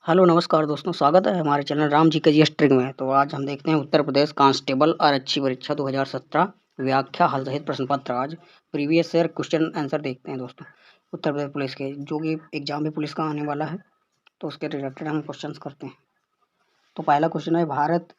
Hello नमस्कार दोस्तों, स्वागत है हमारे चैनल राम जी के जीएस ट्रिक में। तो आज हम देखते हैं उत्तर प्रदेश कांस्टेबल आरक्षी परीक्षा 2017 व्याख्या हल सहित प्रश्न पत्र। आज प्रीवियस ईयर क्वेश्चन आंसर देखते हैं दोस्तों, उत्तर प्रदेश पुलिस के, जो कि एग्जाम में पुलिस का आने वाला है, तो उसके रिलेटेड हम क्वेश्चन करते हैं। तो पहला क्वेश्चन है, भारत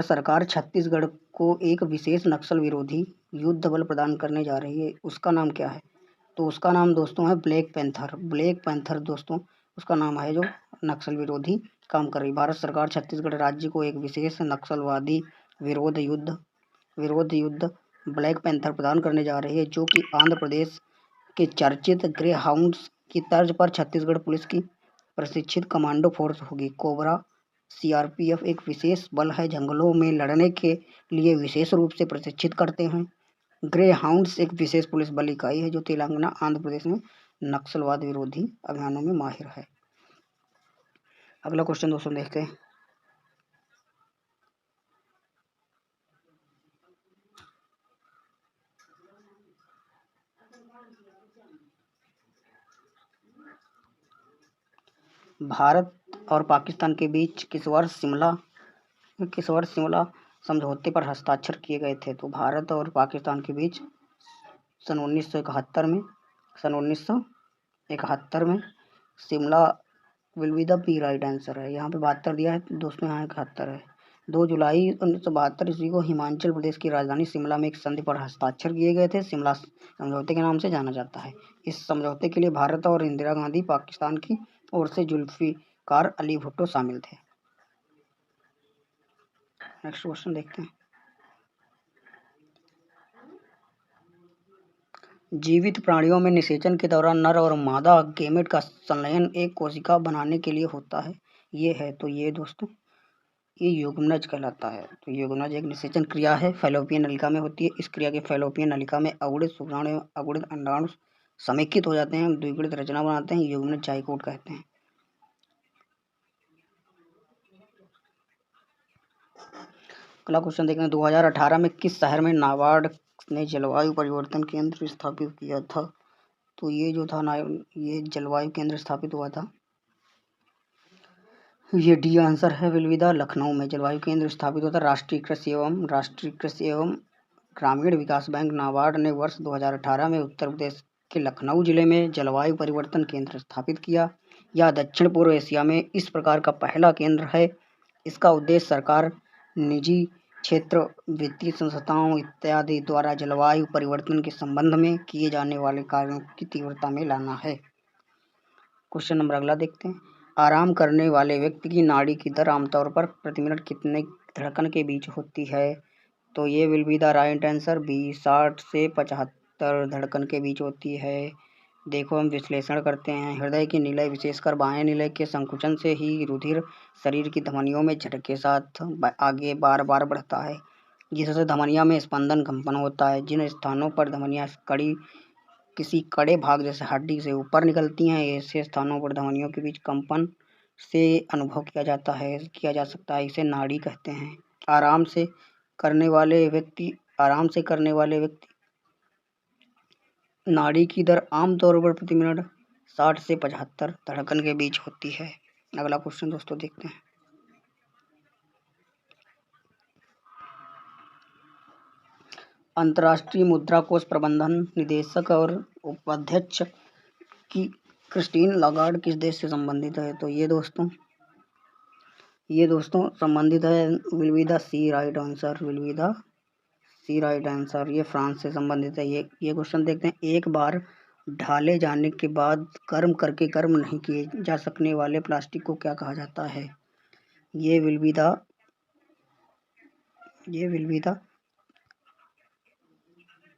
सरकार छत्तीसगढ़ को एक विशेष नक्सल विरोधी युद्ध बल प्रदान करने जा रही है, उसका नाम क्या है? तो उसका नाम दोस्तों है ब्लैक पैंथर। ब्लैक पैंथर दोस्तों उसका नाम है, जो नक्सल विरोधी काम कर रही। भारत सरकार छत्तीसगढ़ राज्य को एक विशेष नक्सलवादी विरोध युद्ध ब्लैक पैंथर प्रदान करने जा रही है, जो कि आंध्र प्रदेश के चर्चित ग्रे हाउंड्स की तर्ज पर छत्तीसगढ़ पुलिस की प्रशिक्षित कमांडो फोर्स होगी। कोबरा सीआरपीएफ एक विशेष बल है, जंगलों में लड़ने के लिए विशेष रूप से प्रशिक्षित करते हैं। ग्रे हाउंड्स एक विशेष पुलिस बल इकाई है, जो तेलंगाना आंध्र प्रदेश में नक्सलवाद विरोधी अभियानों में माहिर है। अगला क्वेश्चन दोस्तों देखते हैं। भारत और पाकिस्तान के बीच किस वर्ष शिमला समझौते पर हस्ताक्षर किए गए थे? तो भारत और पाकिस्तान के बीच सन 1971 में Shimla will be the B right answer है। यहाँ पे 72 दिया है दोस्तों, यहाँ 71 है। 2 जुलाई 1972 ईस्वी को हिमाचल प्रदेश की राजधानी शिमला में एक संधि पर हस्ताक्षर किए गए थे। शिमला समझौते के नाम से जाना जाता है। इस समझौते के लिए भारत और इंदिरा गांधी, पाकिस्तान की ओर से जुल्फिकार अली भुट्टो शामिल थे। नेक्स्ट क्वेश्चन देखते हैं। जीवित प्राणियों में निषेचन के दौरान नर और मादा गेमेट का संलयन एक कोशिका बनाने के लिए होता है। ये है, तो ये दोस्तों ये युग्मनज कहलाता है। तो युग्मनज एक निषेचन क्रिया है, फैलोपियन नलिका में होती है। इस क्रिया के फैलोपियन नलिका में अगुणित शुक्राणु एवं अगुणित अंडाणु समेकित हो जाते हैं, द्विगुणित रचना बनाते हैं, युग्मनज जाइगोट कहते हैं। अगला क्वेश्चन देखते हैं। 2018 में किस शहर में नाबार्ड ने जलवायु परिवर्तन केंद्र स्थापित किया था? तो ये जो था ना, ये जलवायु केंद्र स्थापित हुआ था, ये डी आंसर है, विलविदा लखनऊ में जलवायु केंद्र स्थापित होता है। राष्ट्रीय कृषि एवं ग्रामीण विकास बैंक नाबार्ड ने वर्ष 2018 में उत्तर प्रदेश के लखनऊ जिले में जलवायु परिवर्तन केंद्र स्थापित किया। यह दक्षिण पूर्व एशिया में इस प्रकार का पहला केंद्र है। इसका उद्देश्य सरकार, निजी क्षेत्र, वित्तीय संस्थाओं इत्यादि द्वारा जलवायु परिवर्तन के संबंध में किए जाने वाले कार्यों की तीव्रता में लाना है। क्वेश्चन नंबर अगला देखते हैं। आराम करने वाले व्यक्ति की नाड़ी की दर आमतौर पर प्रति मिनट कितने धड़कन के बीच होती है? तो ये will be the right answer, 60 से 75 धड़कन के बीच होती है। देखो, हम विश्लेषण करते हैं। हृदय की निलय, विशेषकर बाएं निलय के संकुचन से ही रुधिर शरीर की धमनियों में झटके के साथ आगे बार बार बढ़ता है, जिससे धमनिया में स्पंदन कंपन होता है। जिन स्थानों पर धमनियां किसी कड़े भाग जैसे हड्डी से ऊपर निकलती हैं, ऐसे स्थानों पर धमनियों के बीच कंपन से अनुभव किया जा सकता है। इसे नाड़ी कहते हैं। आराम से करने वाले व्यक्ति नाड़ी की दर आमतौर पर प्रति मिनट 60 से 75 धड़कन के बीच होती है। अगला क्वेश्चन दोस्तों देखते हैं। अंतर्राष्ट्रीय मुद्रा कोष प्रबंधन निदेशक और उपाध्यक्ष की क्रिस्टीन लागार्ड किस देश से संबंधित है? तो ये दोस्तों संबंधित है, will be the C right answer, ये फ्रांस से संबंधित है। ये क्वेश्चन देखते हैं। एक बार ढाले जाने के बाद गर्म करके गर्म नहीं किए जा सकने वाले प्लास्टिक को क्या कहा जाता है? ये will be the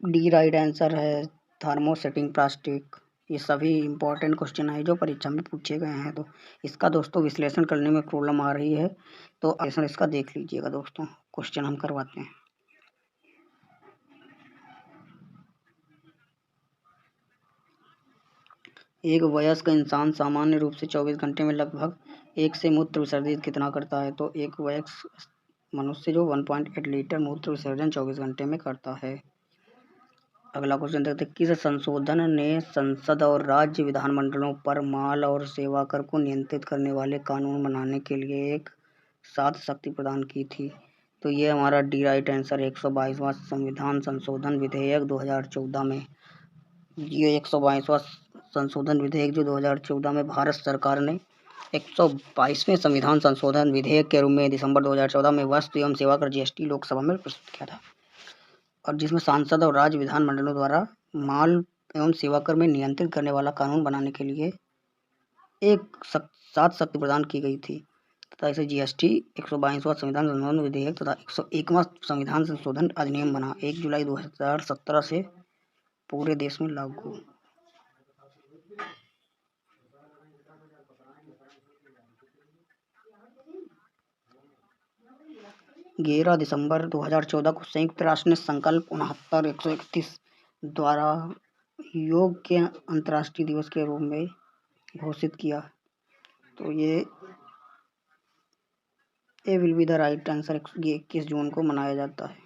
D right answer है, थर्मोसेटिंग प्लास्टिक। ये सभी इंपॉर्टेंट क्वेश्चन है जो परीक्षा में पूछे गए हैं। तो इसका दोस्तों विश्लेषण करने में प्रॉब्लम आ रही है, तो इसका देख लीजिएगा दोस्तों। क्वेश्चन हम करवाते हैं। एक वयस्क इंसान सामान्य रूप से 24 घंटे में लगभग 1 से मूत्र विसर्जित कितना करता है? तो एक वयस्क मनुष्य जो 1.8 लीटर मूत्र विसर्जन 24 घंटे में करता है। अगला क्वेश्चन देखते हैं, किस संशोधन ने संसद और राज्य विधानमंडलों पर माल और सेवा कर को नियंत्रित करने वाले कानून बनाने के लिए एक साथ शक्ति प्रदान की थी? तो ये हमारा डी राइट आंसर 122वां संविधान संशोधन विधेयक 2014 में। ये 122वां संशोधन विधेयक जो 2014 में भारत सरकार ने 122वें संविधान संशोधन विधेयक के रूप में दिसंबर 2014 में वस्तु एवं सेवा कर जीएसटी लोकसभा में प्रस्तुत किया था, और जिसमें सांसद और राज्य विधानमंडलों द्वारा माल एवं सेवा कर में नियंत्रित करने वाला कानून बनाने के लिए एक साथ शक्ति प्रदान की गई थी तथा इसे जीएसटी 122वां संविधान संशोधन विधेयक तथा 101वां संविधान संशोधन अधिनियम बना 1 जुलाई 2017 से पूरे देश में लागू। 11 दिसंबर 2014 को संयुक्त राष्ट्र ने संकल्प 69/131 द्वारा योग के अंतर्राष्ट्रीय दिवस के रूप में घोषित किया। तो ये will be the right answer. 21 जून को मनाया जाता है।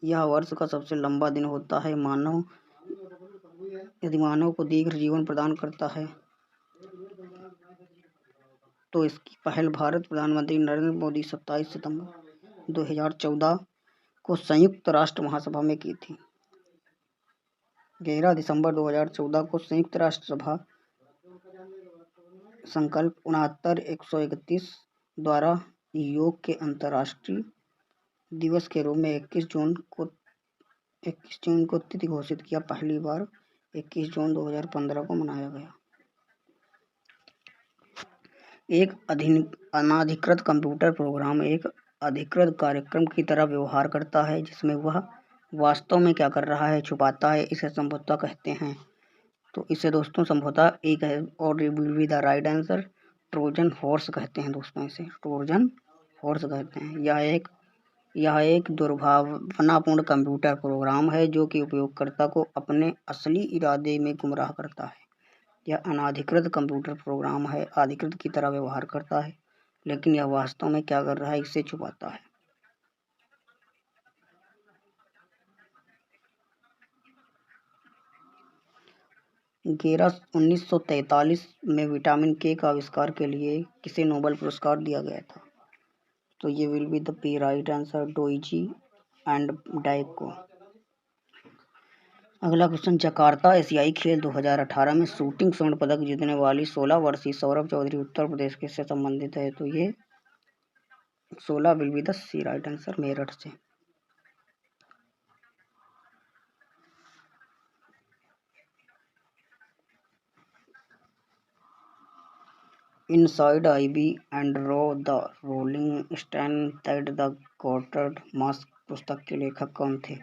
यह वर्ष का सबसे लंबा दिन होता है। यदि मानव को दीर्घ जीवन प्रदान करता है तो इसकी पहल भारत प्रधानमंत्री नरेंद्र मोदी 27 सितंबर 2014 को संयुक्त राष्ट्र महासभा में की थी। 11 दिसंबर 2014 को संयुक्त राष्ट्र सभा संकल्प 69/131 द्वारा योग के अंतर्राष्ट्रीय दिवस के रूप में 21 जून को तिथि घोषित किया। पहली बार 21 जून 2015 को मनाया गया। एक अनाधिकृत कंप्यूटर प्रोग्राम एक अधिकृत कार्यक्रम की तरह व्यवहार करता है जिसमें वह वास्तव में क्या कर रहा है छुपाता है। इसे संभवतः कहते हैं। तो इसे दोस्तों संभवतः एक है और will be the right answer Trojan horse कहते हैं दोस्तों। इसे ट्रोजन हॉर्स कहते हैं। यह एक दुर्भावनापूर्ण कंप्यूटर प्रोग्राम है जो कि उपयोगकर्ता को अपने असली इरादे में गुमराह करता है। यह अनाधिकृत कंप्यूटर प्रोग्राम है, अधिकृत की तरह व्यवहार करता है, लेकिन यह वास्तव में क्या कर रहा है इसे छुपाता है। गेरा 1943 में विटामिन के का आविष्कार के लिए किसे नोबेल पुरस्कार दिया गया था? तो ये will be the P right answer डोइजी एंड डाइक को। अगला क्वेश्चन, जकार्ता एशियाई खेल 2018 में शूटिंग स्वर्ण पदक जीतने वाली 16 वर्षीय सौरभ चौधरी उत्तर प्रदेश किससे संबंधित है? तो ये 16 will be the C right answer Meerut से। इनसाइड आईबी एंड रो the rolling stone that the gathered moss पुस्तक के लेखक कौन थे?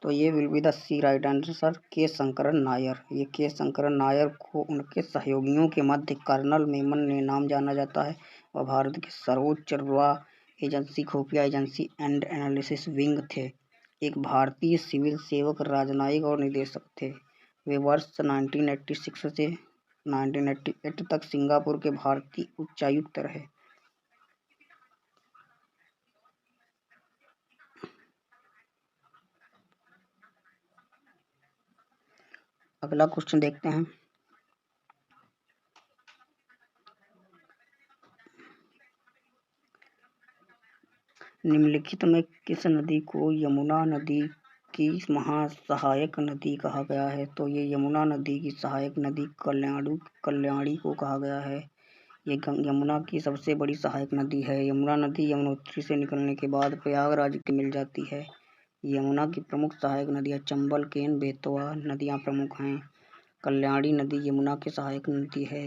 तो ये will be the C right answer K Sankaran Nair. ये के शंकरन नायर को उनके सहयोगियों के मध्य कर्नल मेमन ने नाम जाना जाता है। वह भारत की सर्वोच्च रुआ एजेंसी खुफिया एजेंसी एंड एनालिसिस विंग थे। एक भारतीय सिविल सेवक, राजनयिक और निदेशक थे। वे वर्ष 1986 से 1988 तक सिंगापुर के भारतीय उच्चायुक्त रहे। अगला क्वेश्चन देखते हैं, निम्नलिखित में किस नदी को यमुना नदी की महासहायक नदी कहा गया है? तो ये यमुना नदी की सहायक नदी कल्याणी को कहा गया है। ये यमुना की सबसे बड़ी सहायक नदी है। यमुना नदी यमुनोत्री से निकलने के बाद प्रयागराज के मिल जाती है। यमुना की प्रमुख सहायक नदियाँ चंबल, केन, बेतवा नदियाँ प्रमुख हैं। कल्याणी नदी यमुना की सहायक नदी है।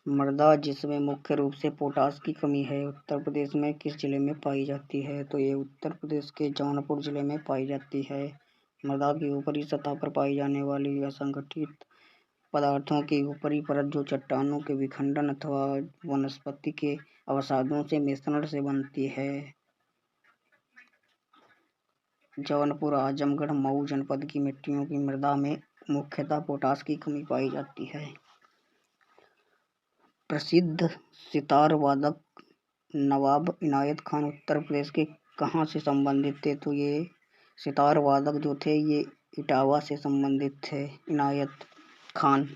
मृदा जिसमें मुख्य रूप से पोटास की कमी है उत्तर प्रदेश में किस जिले में पाई जाती है? तो ये उत्तर प्रदेश के जौनपुर जिले में पाई जाती है। मृदा की ऊपरी सतह पर पाई जाने वाली असंगठित पदार्थों की ऊपरी परत जो चट्टानों के विखंडन अथवा वनस्पति के अवसादों से मिश्रण से बनती है। जौनपुर, आजमगढ़, मऊ जनपद की मिट्टियों की मृदा में मुख्यतः पोटास की कमी पाई जाती है। प्रसिद्ध सितार वादक नवाब इनायत खान उत्तर प्रदेश के कहाँ से संबंधित थे? तो ये सितार वादक जो थे ये इटावा से संबंधित थे इनायत खान।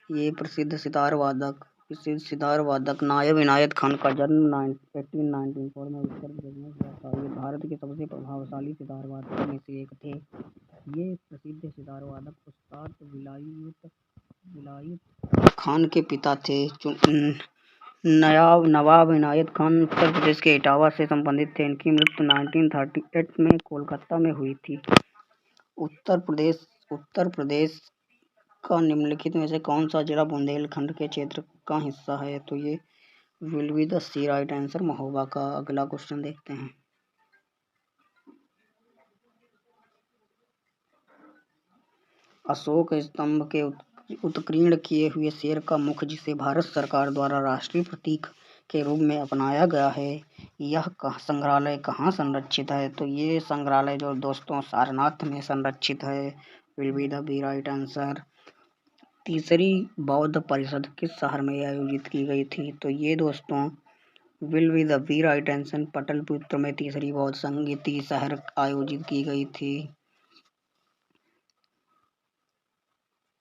ये प्रसिद्ध सितार वादक नायब इनायत खान का जन्म 1894 में उत्तर प्रदेश में हुआ था। ये भारत के सबसे प्रभावशाली सितार वादकों में से एक थे। ये प्रसिद्ध सितार वादक उस्ताद विलायत खान के पिता थे। नवाब इनायत खान उत्तर प्रदेश के इटावा से संबंधित थे। इनकी मृत्यु 1938 में कोलकाता में हुई थी। उत्तर प्रदेश का निम्नलिखित में से कौन सा जिला बुंदेलखंड के क्षेत्र का हिस्सा है? तो ये will be the C right answer Mahoba का। अगला क्वेश्चन देखते हैं। अशोक स्तंभ के उत्कीर्ण किए हुए शेर का मुख, जिसे भारत सरकार द्वारा राष्ट्रीय प्रतीक के रूप में अपनाया गया है, यह संग्रहालय कहाँ संरक्षित है? तो ये संग्रहालय जो दोस्तों सारनाथ में संरक्षित है। Will be the B right answer. तीसरी बौद्ध परिषद किस शहर में आयोजित की गई थी? तो ये दोस्तों will be the B right answer Pataliputra में तीसरी बौद्ध संगीति शहर आयोजित की गई थी।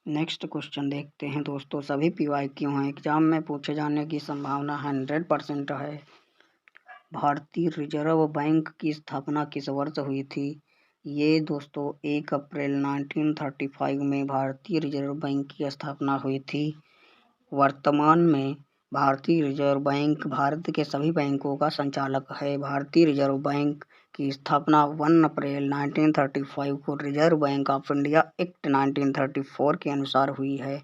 नेक्स्ट क्वेश्चन देखते हैं दोस्तों। सभी PYQ हैं, एग्जाम में पूछे जाने की संभावना 100% है। भारतीय रिजर्व बैंक की स्थापना किस वर्ष हुई थी? ये दोस्तों 1 अप्रैल 1935 में भारतीय रिजर्व बैंक की स्थापना हुई थी। वर्तमान में भारतीय रिजर्व बैंक भारत के सभी बैंकों का संचालक है। भारतीय रिजर्व बैंक की स्थापना 1 अप्रैल 1935 को reserve bank of India act 1934 के अनुसार हुई है।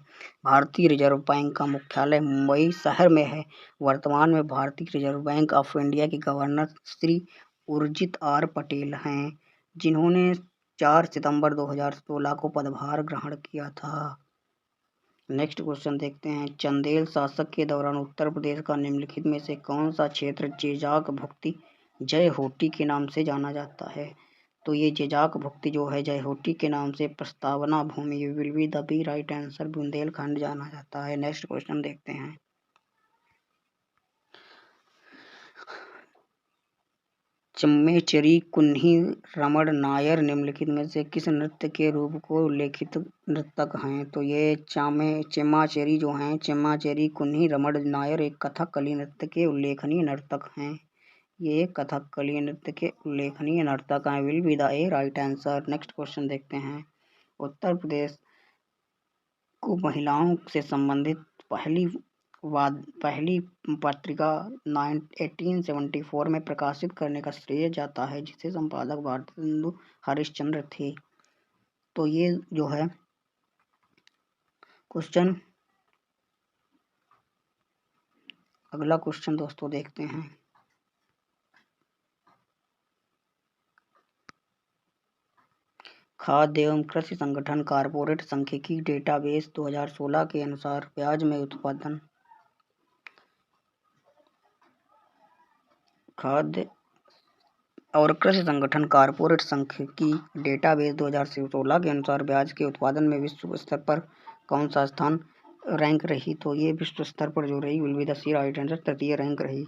भारतीय रिजर्व बैंक का मुख्यालय मुंबई शहर में है। वर्तमान में भारतीय रिजर्व बैंक ऑफ इंडिया के गवर्नर श्री उर्जित आर पटेल हैं, जिन्होंने 4 सितंबर 2016 को पदभार ग्रहण किया था। नेक्स्ट क्वेश्चन देखते हैं। चंदेल शासक के दौरान उत्तर प्रदेश का निम्नलिखित में से कौन सा क्षेत्र जेजाक भुक्ति जयहोटी के नाम से जाना जाता है? तो ये जेजाक भुक्ति जो है जयहोटी के नाम से प्रस्तावना भूमि will be the B right answer Bundelkhand जाना जाता है। नेक्स्ट क्वेश्चन देखते हैं। चम्मेचरी कुन्ही रमण नायर निम्नलिखित में से किस नृत्य के रूप को उल्लेखित नर्तक हैं? तो ये चेम्माचेरी जो हैं चेम्माचेरी कुन्ही रमण नायर एक कथकली नृत्य के उल्लेखनीय नर्तक हैं। ये कथकली नृत्य के उल्लेखनीय नर्तक हैं। Will be the A right answer. Next question देखते हैं। उत्तर प्रदेश को महिलाओं से संबंधित पहली पत्रिका 1874 में प्रकाशित करने का श्रेय जाता है, जिसे संपादक भारतेंदु हरिश्चंद्र थे। तो ये जो है क्वेश्चन। अगला क्वेश्चन दोस्तों देखते हैं। खाद्य एवं कृषि संगठन कारपोरेट सांख्यिकी डेटाबेस 2016 के अनुसार प्याज में उत्पादन खाद्य और कृषि संगठन कारपोरेट सांख्यिकी डेटाबेस 2016 के अनुसार प्याज के उत्पादन में विश्व स्तर पर कौन सा स्थान रैंक रही? तो ये विश्व स्तर पर जो रही will be the C right answer तृतीय रैंक रही।